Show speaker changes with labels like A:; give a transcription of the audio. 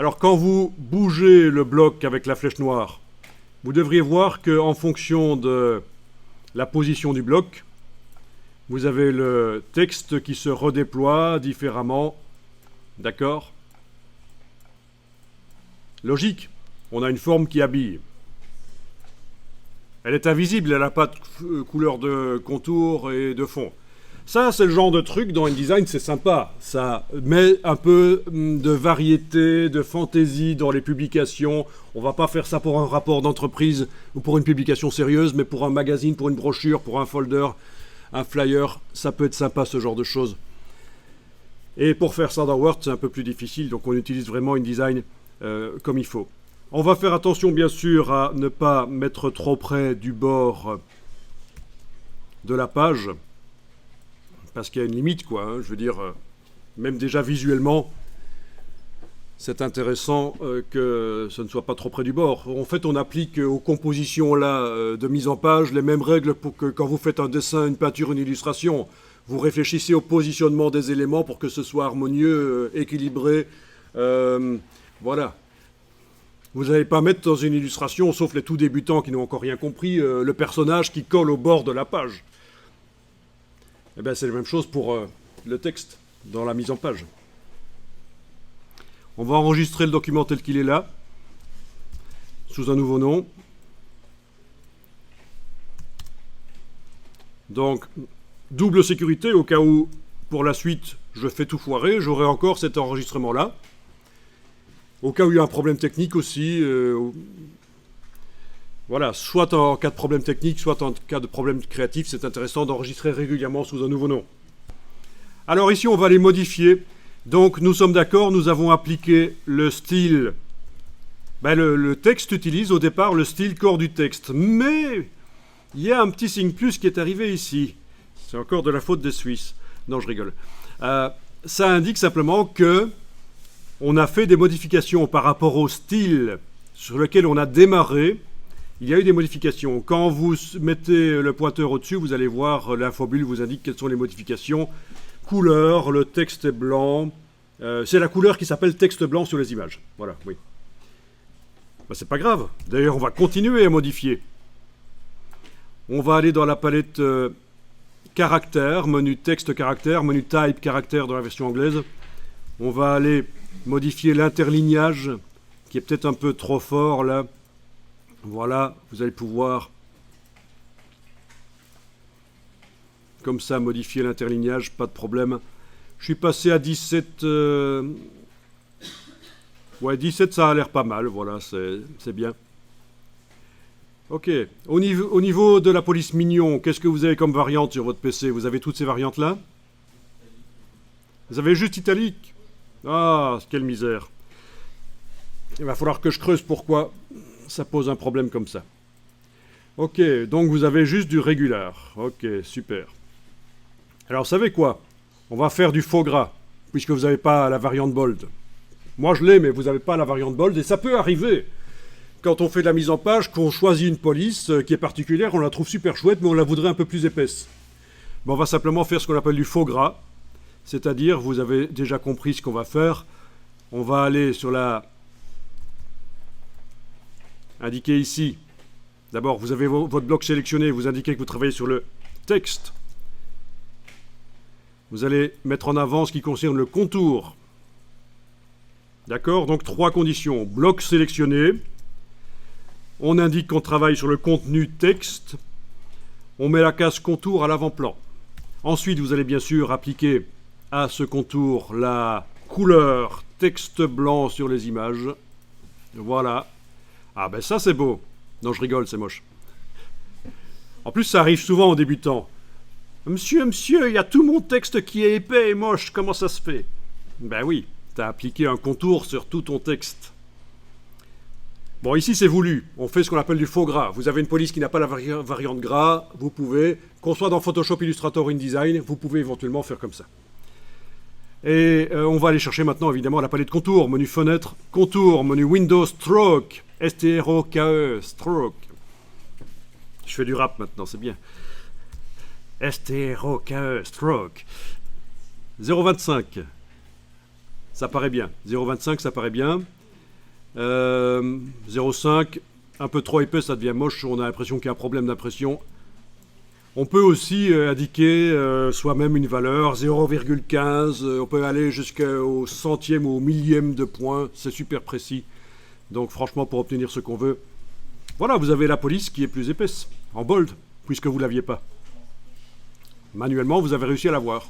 A: Alors quand vous bougez le bloc avec la flèche noire, vous devriez voir qu'en fonction de la position du bloc, vous avez le texte qui se redéploie différemment. D'accord? Logique. On a une forme qui habille. Elle est invisible, elle n'a pas de couleur de contour et de fond. Ça, c'est le genre de truc dans InDesign, c'est sympa. Ça met un peu de variété, de fantaisie dans les publications. On va pas faire ça pour un rapport d'entreprise ou pour une publication sérieuse, mais pour un magazine, pour une brochure, pour un folder, un flyer, ça peut être sympa ce genre de choses. Et pour faire ça dans Word, c'est un peu plus difficile, donc on utilise vraiment InDesign comme il faut. On va faire attention bien sûr à ne pas mettre trop près du bord de la page, parce qu'il y a une limite, quoi. Hein. Je veux dire, même déjà visuellement, c'est intéressant que ce ne soit pas trop près du bord. En fait, on applique aux compositions là de mise en page les mêmes règles pour que quand vous faites un dessin, une peinture, une illustration, vous réfléchissez au positionnement des éléments pour que ce soit harmonieux, équilibré. Voilà. Vous n'allez pas mettre dans une illustration, sauf les tout débutants qui n'ont encore rien compris, le personnage qui colle au bord de la page. Eh bien, c'est la même chose pour le texte dans la mise en page. On va enregistrer le document tel qu'il est là, sous un nouveau nom. Donc, double sécurité, au cas où, pour la suite, je fais tout foirer, j'aurai encore cet enregistrement-là. Au cas où il y a un problème technique aussi, voilà, soit en cas de problème technique, soit en cas de problème créatif, c'est intéressant d'enregistrer régulièrement sous un nouveau nom. Alors ici, on va les modifier. Donc, nous sommes d'accord, nous avons appliqué le style. Ben, le texte utilise au départ le style corps du texte. Mais il y a un petit signe plus qui est arrivé ici. C'est encore de la faute des Suisses. Non, je rigole. Ça indique simplement que on a fait des modifications par rapport au style sur lequel on a démarré. Il y a eu des modifications. Quand vous mettez le pointeur au-dessus, vous allez voir l'infobulle vous indique quelles sont les modifications. Couleur, le texte est blanc. C'est la couleur qui s'appelle texte blanc sur les images. Voilà, oui. Ben, c'est pas grave. D'ailleurs, on va continuer à modifier. On va aller dans la palette caractère, menu texte caractère, menu type caractère dans la version anglaise. On va aller modifier l'interlignage, qui est peut-être un peu trop fort là. Voilà, vous allez pouvoir, comme ça, modifier l'interlignage, pas de problème. Je suis passé à 17. Ouais, 17, ça a l'air pas mal, voilà, c'est bien. Ok, au niveau de la police mignon, qu'est-ce que vous avez comme variante sur votre PC? Vous avez toutes ces variantes-là? Vous avez juste italique? Ah, quelle misère. Il va falloir que je creuse pourquoi ça pose un problème comme ça. Ok, donc vous avez juste du régular. Ok, super. Alors, vous savez quoi? On va faire du faux gras, puisque vous n'avez pas la variante bold. Moi, je l'ai, mais vous n'avez pas la variante bold, et ça peut arriver. Quand on fait de la mise en page, qu'on choisit une police qui est particulière, on la trouve super chouette, mais on la voudrait un peu plus épaisse. Bon, on va simplement faire ce qu'on appelle du faux gras, c'est-à-dire, vous avez déjà compris ce qu'on va faire. On va aller sur la... Indiquer ici. D'abord, vous avez votre bloc sélectionné, vous indiquez que vous travaillez sur le texte. Vous allez mettre en avant ce qui concerne le contour. D'accord? Donc, 3 conditions. Bloc sélectionné. On indique qu'on travaille sur le contenu texte. On met la case contour à l'avant-plan. Ensuite, vous allez bien sûr appliquer à ce contour la couleur texte blanc sur les images. Voilà. Ah ben ça c'est beau. Non, je rigole, c'est moche. En plus, ça arrive souvent aux débutants. Monsieur, il y a tout mon texte qui est épais et moche, comment ça se fait? Ben oui, t'as appliqué un contour sur tout ton texte. Bon, ici c'est voulu, on fait ce qu'on appelle du faux gras. Vous avez une police qui n'a pas la variante gras, vous pouvez, qu'on soit dans Photoshop, Illustrator, InDesign, vous pouvez éventuellement faire comme ça. Et on va aller chercher maintenant évidemment la palette contour, menu fenêtre, contour, menu Windows, Stroke, S-T-R-O-K-E, Stroke. Je fais du rap maintenant, c'est bien. S-T-R-O-K-E, Stroke. 0,25. Ça paraît bien. 0,25, ça paraît bien. 0,5, un peu trop épais, ça devient moche, on a l'impression qu'il y a un problème d'impression. On peut aussi indiquer soi-même une valeur, 0,15, on peut aller jusqu'au centième ou au millième de point, c'est super précis. Donc franchement, pour obtenir ce qu'on veut, voilà, vous avez la police qui est plus épaisse, en bold, puisque vous ne l'aviez pas. Manuellement, vous avez réussi à l'avoir.